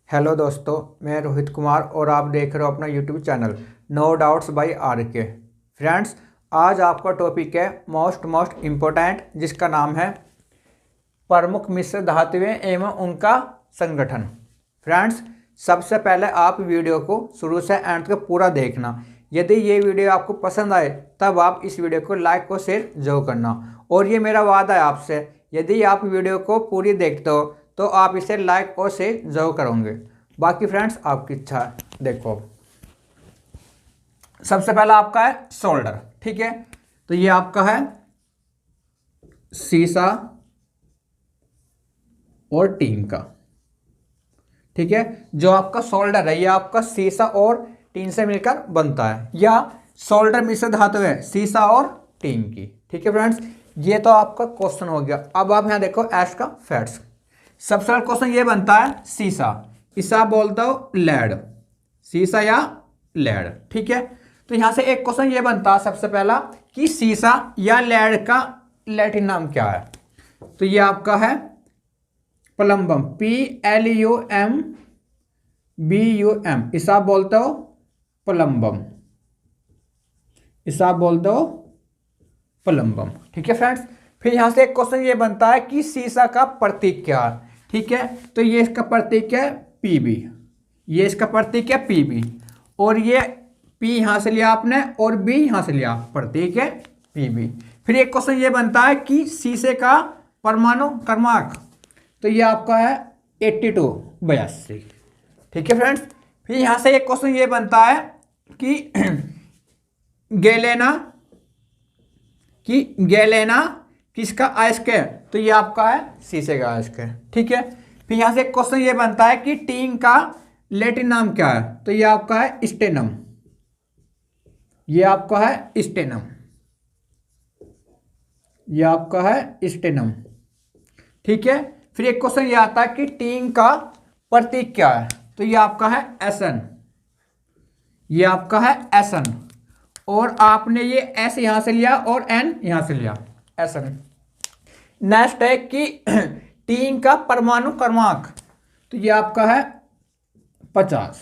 Hello दोस्तों, मैं रोहित कुमार और आप देख रहे हो अपना YouTube channel no doubts by R K. Friends, आज आपका टॉपिक है मोस्ट इम्पोर्टेंट, जिसका नाम है प्रमुख मिश्र धातुएं एवं उनका संगठन। फ्रेंड्स, सबसे पहले आप वीडियो को शुरू से एंड तक पूरा देखना। यदि ये वीडियो आपको पसंद आए तब आप इस वीडियो को लाइक और शेयर जरूर करना। और ये मेरा वादा है आपसे, यदि आप वीडियो को पूरी देखते हो तो आप इसे लाइक और शेयर जरूर करोगे। बाकी फ्रेंड्स आपकी इच्छा है। देखो, सबसे पहला आपका है शोल्डर। ठीक है, तो ये आपका है सीसा और टीन का। ठीक है, जो आपका शोल्डर है ये आपका सीसा और टीन से मिलकर बनता है, या शोल्डर मिश्र धातु है सीसा और टीन की। ठीक है फ्रेंड्स, ये तो आपका क्वेश्चन हो गया। अब आप यहां देखो एश का फैक्ट्स। सबसे पहला क्वेश्चन ये बनता है सीसा, इसे आप बोलते हो लेड, सीसा या लेड। ठीक है, तो यहां से एक क्वेश्चन ये बनता है सबसे पहला कि सीसा या लेड का लैटिन नाम क्या है। तो ये आपका है प्लम्बम, PLUMBUM, इसे आप बोलते हो प्लम्बम, इसे आप बोलते हो प्लम्बम। ठीक है फ्रेंड्स, फिर यहां से एक क्वेश्चन ये बनता है कि सीसा का प्रतीक क्या है। ठीक है, तो ये इसका प्रतीक है PB, ये इसका प्रतीक है PB, और ये P यहां से लिया आपने और B यहां से लिया, प्रतीक है PB। फिर एक क्वेश्चन ये बनता है कि सीसे का परमाणु क्रमांक, तो ये आपका है 82। ठीक है फ्रेंड्स, फिर यहां से एक क्वेश्चन ये बनता है कि गैलेना किसका अयस्क है, तो ये आपका है सीसे का अयस्क है। ठीक है, फिर यहां से एक क्वेश्चन ये बनता है कि टीन का लैटिन नाम क्या है, तो ये आपका है स्टेनम, ये आपका है स्टेनम, ये आपका है स्टेनम। ठीक है, फिर एक क्वेश्चन ये आता है कि टीन का प्रतीक क्या है, तो ये आपका है SN, ये आपका है SN, और आपने ये S यहां से लिया और N यहां से लिया, SN। नेक्स्ट है कि टीन का परमाणु क्रमांक, तो ये आपका है 50,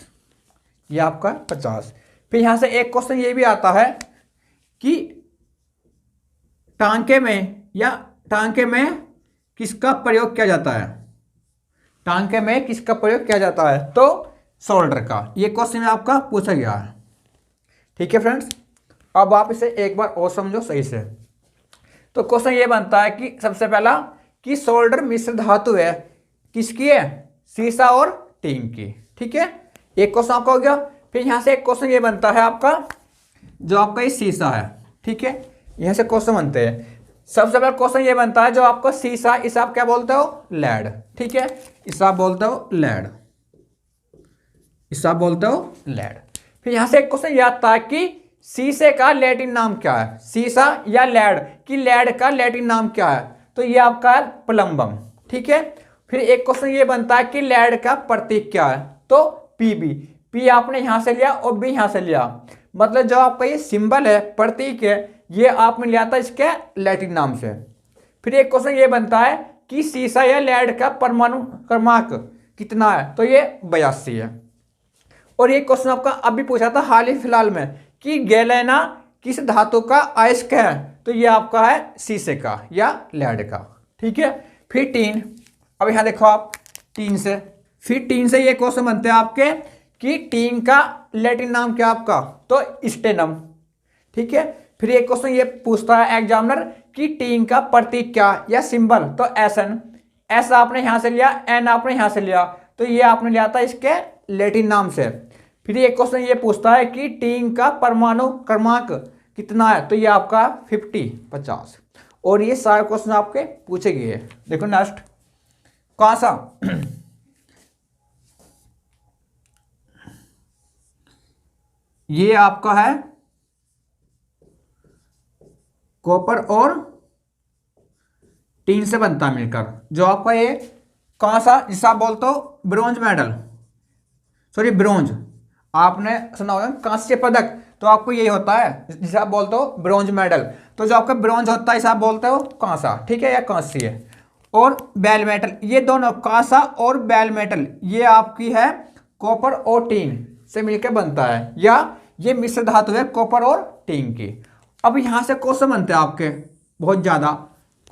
ये आपका 50। फिर यहां से एक क्वेश्चन ये भी आता है कि टांके में किसका प्रयोग किया जाता है, टांके में किसका प्रयोग किया जाता है, तो शोल्डर का। ये क्वेश्चन आपका पूछा गया है। ठीक है फ्रेंड्स, अब आप इसे एक बार और समझो सही से। तो क्वेश्चन ये बनता है कि सबसे पहला कि शोल्डर मिश्र धातु है किसकी है, सीसा और टीन की। ठीक है, एक क्वेश्चन आपका हो गया। फिर यहां से एक क्वेश्चन ये बनता है आपका, जो आपका ये सीसा है। ठीक है, यहां से क्वेश्चन बनते हैं। सबसे पहला क्वेश्चन ये बनता है जो आपका सीसा, इसे आप क्या बोलते हो, लेड। ठीक है, इसे आप बोलते हो लेड, इसे आप बोलते हो लेड। फिर यहां से एक क्वेश्चन ये आता है कि सीसे का लैटिन नाम क्या है, सीसा या लेड की लेड का लैटिन नाम क्या है, तो ये आपका है प्लम्बम। ठीक है, फिर एक क्वेश्चन ये बनता है कि लेड का प्रतीक क्या है, तो PB, P आपने यहां से लिया और B यहां से लिया, मतलब जो आपका ये सिंबल है, प्रतीक है, ये आपने लिया था इसके लैटिन नाम से। फिर एक क्वेश्चन ये बनता है कि सीसा या लेड का परमाणु क्रमांक कितना है, तो ये 82 है। और ये क्वेश्चन आपका अभी पूछा था हाल ही फिलहाल में कि गैलेना किस धातु का अयस्क है, तो ये आपका है सीसे का या लेड का। ठीक है, फिर टीन। अब यहां देखो आप टीन से, फिर टीन से ये क्वेश्चन बनते हैं आपके कि टीन का लैटिन नाम क्या आपका, तो स्टेनम। ठीक है, फिर एक क्वेश्चन ये पूछता है एग्जामिनर कि टीन का प्रतीक क्या या सिंबल, तो SN, S आपने यहां से लिया, N आपने यहां से लिया, तो ये आपने लिया था इसके लैटिन नाम से। फिर एक क्वेश्चन ये पूछता है कि टीन का परमाणु क्रमांक कितना है, तो ये आपका 50। और ये सारे क्वेश्चन आपके पूछे गए। देखो नेक्स्ट कौन सा ये आपका है कॉपर और टीन से बनता है मिलकर, जो आपका ये कौन सा, जिसे आप बोलते हो ब्रोंज मेडल, सॉरी ब्रोंज, आपने सुना होगा कांस्य पदक, तो आपको यही होता है जिसे आप बोलते हो ब्रोंज मेडल। तो जो आपका ब्रोंज होता है इसे आप बोलते हो कांसा, ठीक है, या कांस्य। और बेल मेटल, ये दोनों कांसा और बेल मेटल ये आपकी है कॉपर और टीन से मिलकर बनता है, या ये मिश्र धातु है कॉपर और टीन की। अब यहां से क्वेश्चन बनते हैं आपके बहुत ज्यादा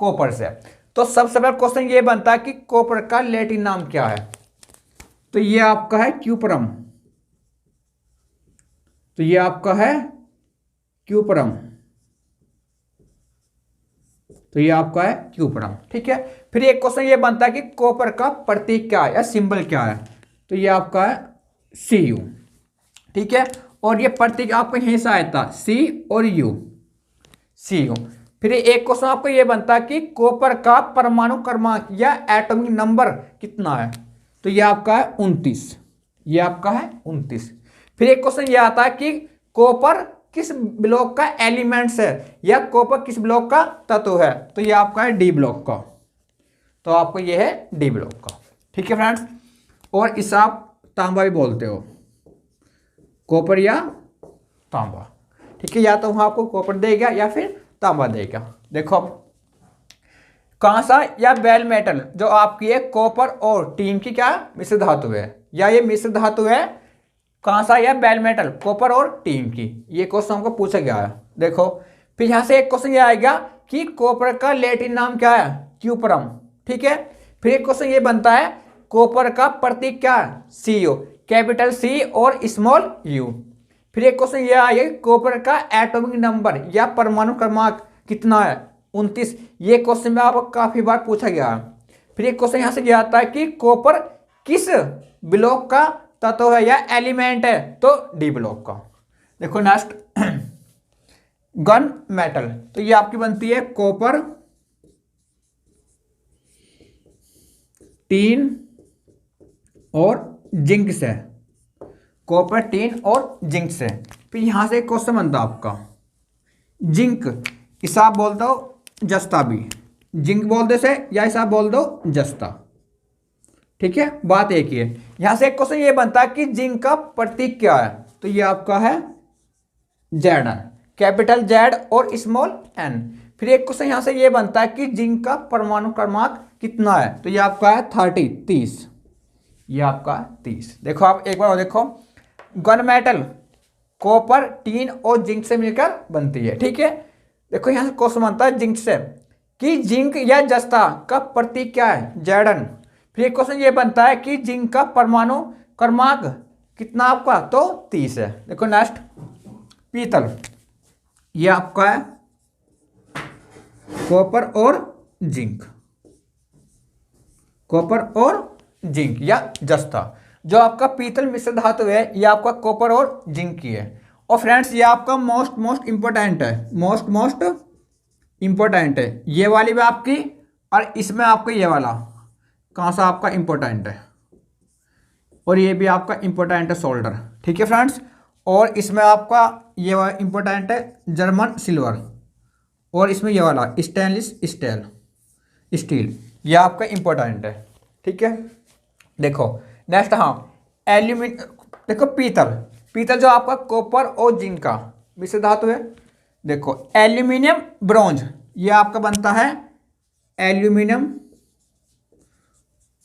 कॉपर से। तो सबसे पहला क्वेश्चन ये बनता है कि कॉपर का लैटिन नाम क्या है। तो ये आपका है क्यूपरम। तो ये आपका है क्यूपरम। तो ये आपका है क्यूपरम, ठीक है। फिर एक क्वेश्चन ये बनता है कि कॉपर का प्रतीक क्या है या सिंबल क्या है। तो ये आपका है Cu, ठीक है। और ये प्रतीक आपको यहीं से आया था C और U, Cu। फिर एक क्वेश्चन आपको ये बनता है कि कॉपर का परमाणु क्रमांक या एटॉमिक नंबर कितना है। तो ये आपका है 29। ये आपका है 29। फिर एक क्वेश्चन ये आता है कि कॉपर किस ब्लॉक का एलिमेंट्स है या कॉपर किस ब्लॉक का तत्व है। तो ये आपका है डी ब्लॉक का। तो आपको ये है डी ब्लॉक का, ठीक है फ्रेंड्स। और इसे आप तांबा भी बोलते हो, कॉपर या तांबा, ठीक है। या तो वहां आपको कॉपर देगा या फिर तांबा देगा। देखो अब कांसा या बेल मेटल जो आपकी है कॉपर और टीन की क्या मिश्र धातु है, या ये मिश्र धातु है कांसा या बेल मेटल कॉपर और टीन की। ये क्वेश्चन हमको पूछा गया है। देखो फिर यहां से एक क्वेश्चन ये आएगा कि कॉपर का लैटिन नाम क्या है, क्यूपरम, ठीक है। फिर एक क्वेश्चन ये बनता है कॉपर का प्रतीक क्या है, Cu, कैपिटल C और स्मॉल u। फिर एक क्वेश्चन ये आएगा कॉपर का एटॉमिक नंबर या परमाणु क्रमांक कितना है, 29। ये क्वेश्चन में आपको काफी बार पूछा गया है। फिर एक क्वेश्चन यहां से ये आता है कि कॉपर किस ब्लॉक का तत्व है या एलिमेंट है। तो डी ब्लॉक का। देखो नेक्स्ट गन मेटल। तो ये आपकी बनती है कॉपर, टीन और जिंक से, कॉपर, टीन और जिंक से। फिर यहां से एक क्वेश्चन बनता है आपका जिंक, इसे आप बोल दो जस्ता भी, जिंक बोल दो से, या इसे आप बोल दो जस्ता, ठीक है। बात एक ही है। यहां से एक क्वेश्चन ये बनता है कि जिंक का प्रतीक क्या है। तो ये आपका है Zn, कैपिटल Z और स्मॉल n। फिर एक क्वेश्चन यहां से ये बनता है कि जिंक का परमाणु क्रमांक कितना है। तो ये आपका है 30। ये आपका 30। देखो आप एक बार और देखो, गन मेटल कॉपर, टीन और जिंक से मिलकर बनती है, ठीक है। देखो यहां से क्वेश्चन बनता है जिंक से कि जिंक या जस्ता का प्रतीक क्या है, Zn। फिर एक क्वेश्चन ये बनता है कि जिंक का परमाणु क्रमांक कितना आपका, तो 30 है। देखो नेक्स्ट पीतल, ये आपका है कॉपर और जिंक, कॉपर और जिंक या जस्ता। जो आपका पीतल मिश्र धातु है ये आपका कॉपर और जिंक की है। और फ्रेंड्स ये आपका मोस्ट इंपॉर्टेंट है, मोस्ट इंपॉर्टेंट है। ये वाली भी आपकी, और इसमें आपका ये वाला कहाँ सा आपका इंपॉर्टेंट है, और ये भी आपका इंपॉर्टेंट है सोल्डर, ठीक है फ्रेंड्स। और इसमें आपका ये वाला इंपॉर्टेंट है जर्मन सिल्वर, और इसमें ये वाला स्टेनलेस स्टील, ये आपका इंपॉर्टेंट है, ठीक है। देखो नेक्स्ट, हाँ देखो पीतल जो आपका कॉपर और जिंक का मिश्र धातु है। देखो एल्यूमिनियम ब्रॉन्ज, ये आपका बनता है एल्यूमिनियम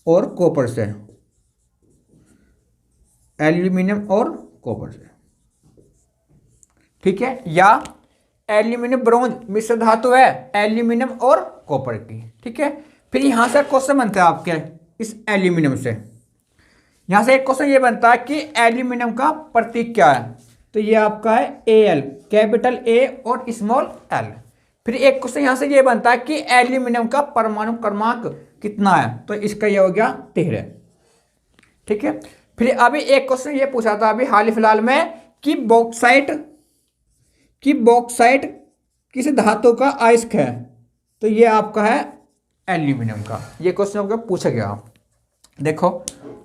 और कॉपर से, एल्यूमिनियम और कॉपर से, ठीक है। या एल्यूमिनियम ब्रॉन्ज मिश्र धातु है एल्यूमिनियम और कॉपर की, ठीक है। फिर यहां से क्वेश्चन बनता है आपके इस एल्यूमिनियम से। यहां से एक क्वेश्चन ये बनता है कि एल्यूमिनियम का प्रतीक क्या है। तो ये आपका है Al, कैपिटल A और स्मॉल l। फिर एक क्वेश्चन यहां से ये बनता है कि एल्यूमिनियम का परमाणु क्रमांक कितना है। तो इसका ये हो गया 13, ठीक है। फिर अभी एक क्वेश्चन ये पूछा था अभी हाल ही फिलहाल में कि बॉक्साइट किस धातु का अयस्क है। तो ये आपका है एल्यूमिनियम का। ये क्वेश्चन आपको पूछा गया। देखो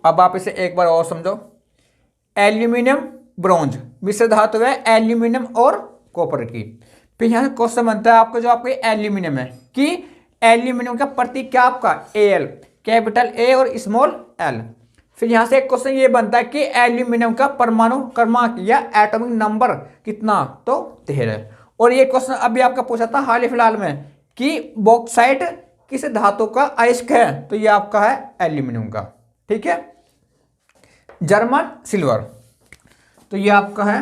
अब आप इसे एक बार और समझो, एल्यूमिनियम ब्रॉन्ज मिश्र धातु है एल्यूमिनियम और कॉपर की। फिर यहाँ क्वेश्चन बनता है आपका जो आपके एल्यूमिनियम है कि एल्यूमिनियम का प्रतीक क्या आपका Al, कैपिटल A और स्मॉल l। फिर यहाँ से एक क्वेश्चन ये बनता है कि एल्यूमिनियम का परमाणु क्रमांक या एटॉमिक नंबर कितना, तो 13। और ये क्वेश्चन अभी आपका पूछा था हाल ही फिलहाल में कि बॉक्साइट किस धातु का अयस्क है, तो ये आपका है एल्यूमिनियम का। ठीक है, जर्मन सिल्वर, तो ये आपका है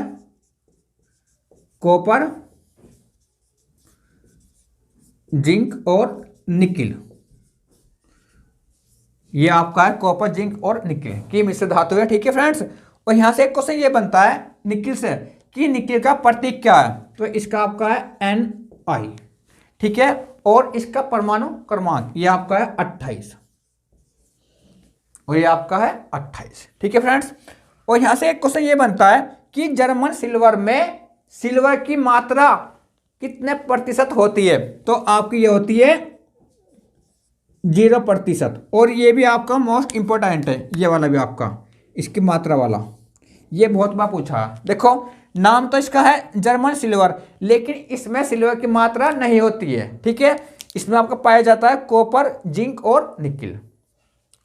कॉपर, जिंक और निकिल। ये आपका है कॉपर, जिंक और निकिल की मिश्र धातु है। ठीक है फ्रेंड्स, और यहां से एक क्वेश्चन ये बनता है निकिल से कि निकिल का प्रतीक क्या है, तो इसका आपका है Ni। ठीक है, और इसका परमाणु क्रमांक ये आपका है 28, और ये आपका है 28। ठीक है फ्रेंड्स, और यहां से एक क्वेश्चन ये बनता है कि जर्मन सिल्वर में सिल्वर की मात्रा कितने प्रतिशत होती है, तो आपकी ये होती है 0%। और ये भी आपका मोस्ट इंपॉर्टेंट है, ये वाला भी आपका, इसकी मात्रा वाला, ये बहुत बार पूछा है। देखो नाम तो इसका है जर्मन सिल्वर, लेकिन इसमें सिल्वर की मात्रा नहीं होती है। ठीक है, इसमें आपका पाया जाता है कॉपर, जिंक और निकिल।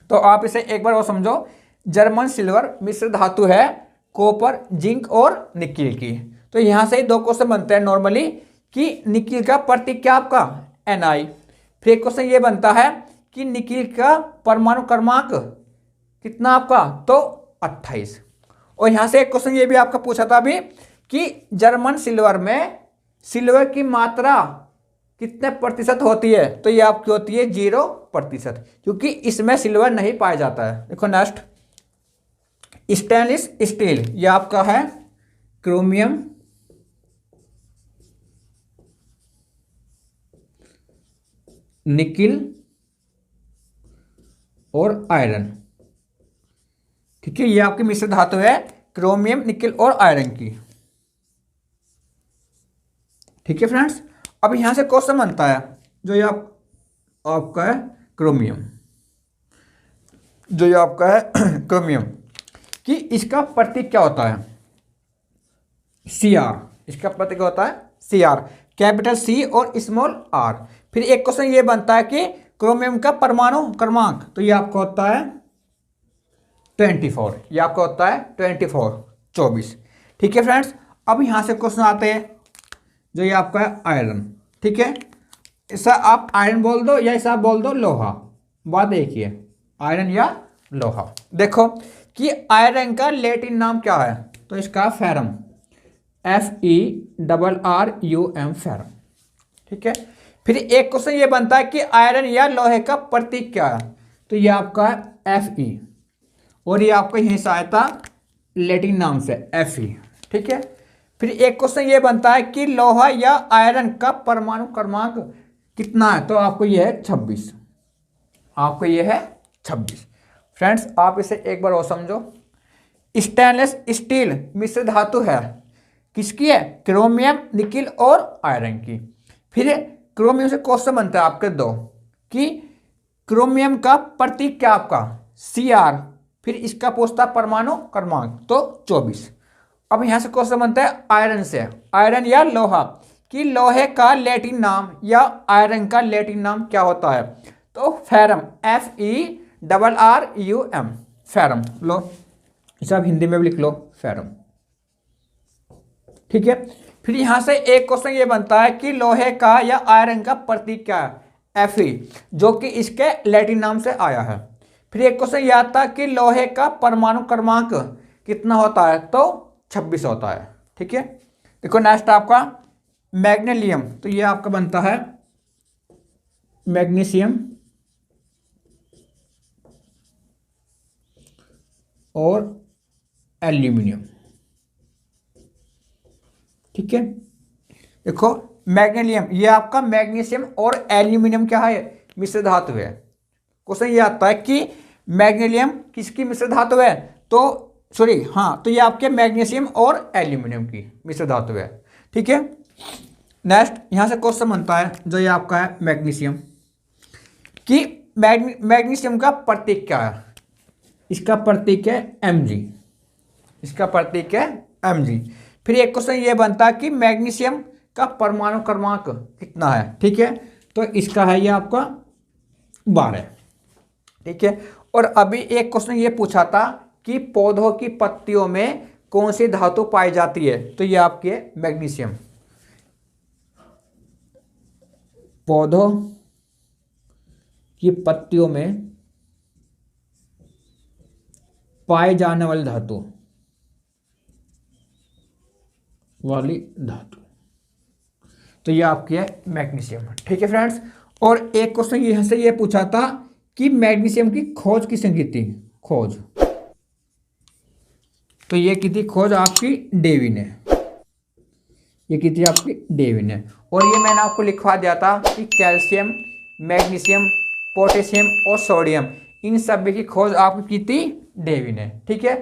तो आप इसे एक बार और समझो, जर्मन सिल्वर मिश्र धातु है कॉपर, जिंक और निकिल की। तो यहां से दो क्वेश्चन बनते हैं नॉर्मली कि निकिल का प्रतीक क्या आपका Ni। फिर एक क्वेश्चन ये बनता है कि निकिल का परमाणु क्रमांक कितना आपका, तो 28। और यहां से एक क्वेश्चन ये भी आपका पूछा था अभी कि जर्मन सिल्वर में सिल्वर की मात्रा कितने प्रतिशत होती है, तो ये आपकी होती है 0%, क्योंकि इसमें सिल्वर नहीं पाया जाता है। देखो नेक्स्ट, स्टेनलेस स्टील, ये आपका है क्रोमियम, निकिल और आयरन। ठीक है, ये आपकी मिश्र धातु है क्रोमियम, निकिल और आयरन की। ठीक है फ्रेंड्स, अब यहां से क्वेश्चन बनता है जो ये आपका है क्रोमियम, जो ये आपका है क्रोमियम कि इसका प्रतीक क्या होता है, Cr। इसका प्रतीक होता है Cr, कैपिटल C और स्मॉल r। फिर एक क्वेश्चन ये बनता है कि क्रोमियम का परमाणु क्रमांक, तो ये आपका होता है 24, ये आपका होता है 24। ठीक है फ्रेंड्स, अब यहां से क्वेश्चन आते हैं जो ये आपका है आयरन। ठीक है, ऐसा आप आयरन बोल दो या ऐसा आप बोल दो लोहा, बात एक ही है, आयरन या लोहा। देखो कि आयरन का लैटिन नाम क्या है, तो इसका फेरम, FeRRUM, फेरम। ठीक है, फिर एक क्वेश्चन ये बनता है कि आयरन या लोहे का प्रतीक क्या है, तो ये आपका है Fe, और ये आपका यहीं से आया था लैटिन नाम से Fe। ठीक है, फिर एक क्वेश्चन ये बनता है कि लोहा या आयरन का परमाणु क्रमांक कितना है, तो आपको ये है 26, आपको ये है 26। फ्रेंड्स आप इसे एक बार और समझो, स्टेनलेस स्टील मिश्र धातु है किसकी है, क्रोमियम, निकिल और आयरन की। फिर क्रोमियम से क्वेश्चन बनता है आपके दो कि क्रोमियम का प्रतीक क्या आपका Cr, फिर इसका पूछता परमाणु क्रमांक, तो 24। अब यहां से क्वेश्चन बनता है आयरन से, आयरन या लोहा कि लोहे का लैटिन नाम या आयरन का लैटिन नाम क्या होता है, तो फेरम, FeRRUM, फेरम। लो इसे आप हिंदी में भी लिख लो, फेरम। ठीक है, फिर यहां से एक क्वेश्चन ये बनता है कि लोहे का या आयरन का प्रतीक क्या है, Fe, जो कि इसके लैटिन नाम से आया है। फिर एक क्वेश्चन ये आता है कि लोहे का परमाणु क्रमांक कितना होता है, तो 26 होता है। ठीक है, देखो नेक्स्ट आपका मैग्नीशियम, तो ये आपका बनता है मैग्नीशियम और एल्यूमिनियम। ठीक है, देखो मैग्नीशियम, ये आपका मैग्नीशियम और एल्यूमिनियम क्या है, मिश्र धातु है। क्वेश्चन ये आता है कि मैग्नीशियम किसकी मिश्र धातु है, तो सॉरी हाँ, तो ये आपके मैग्नीशियम और एल्यूमिनियम की मिश्र धातु है। ठीक है, नेक्स्ट यहां से क्वेश्चन बनता है जो ये आपका है मैग्नीशियम कि मैग्नीशियम का प्रतीक क्या है, इसका प्रतीक है Mg, इसका प्रतीक है Mg। फिर एक क्वेश्चन ये बनता है कि मैग्नीशियम का परमाणु क्रमांक कितना है। ठीक है, तो इसका है ये आपका 12। ठीक है, और अभी एक क्वेश्चन ये पूछा था कि पौधों की पत्तियों में कौन सी धातु पाई जाती है, तो ये आपकी है मैग्नीशियम। पौधों कि पत्तियों में पाए जाने वाली धातु तो ये आपकी है मैग्नीशियम। ठीक है फ्रेंड्स। और एक क्वेश्चन यहां से ये पूछा था कि मैग्नीशियम की खोज किसने की थी? खोज तो ये की थी खोज आपकी डेवी ने। ये की थी आपकी डेवी ने। और ये मैंने आपको लिखवा दिया था कि कैल्शियम, मैग्नीशियम, पोटेशियम और सोडियम इन सभी की खोज आपकी की थी डेवी ने। ठीक है।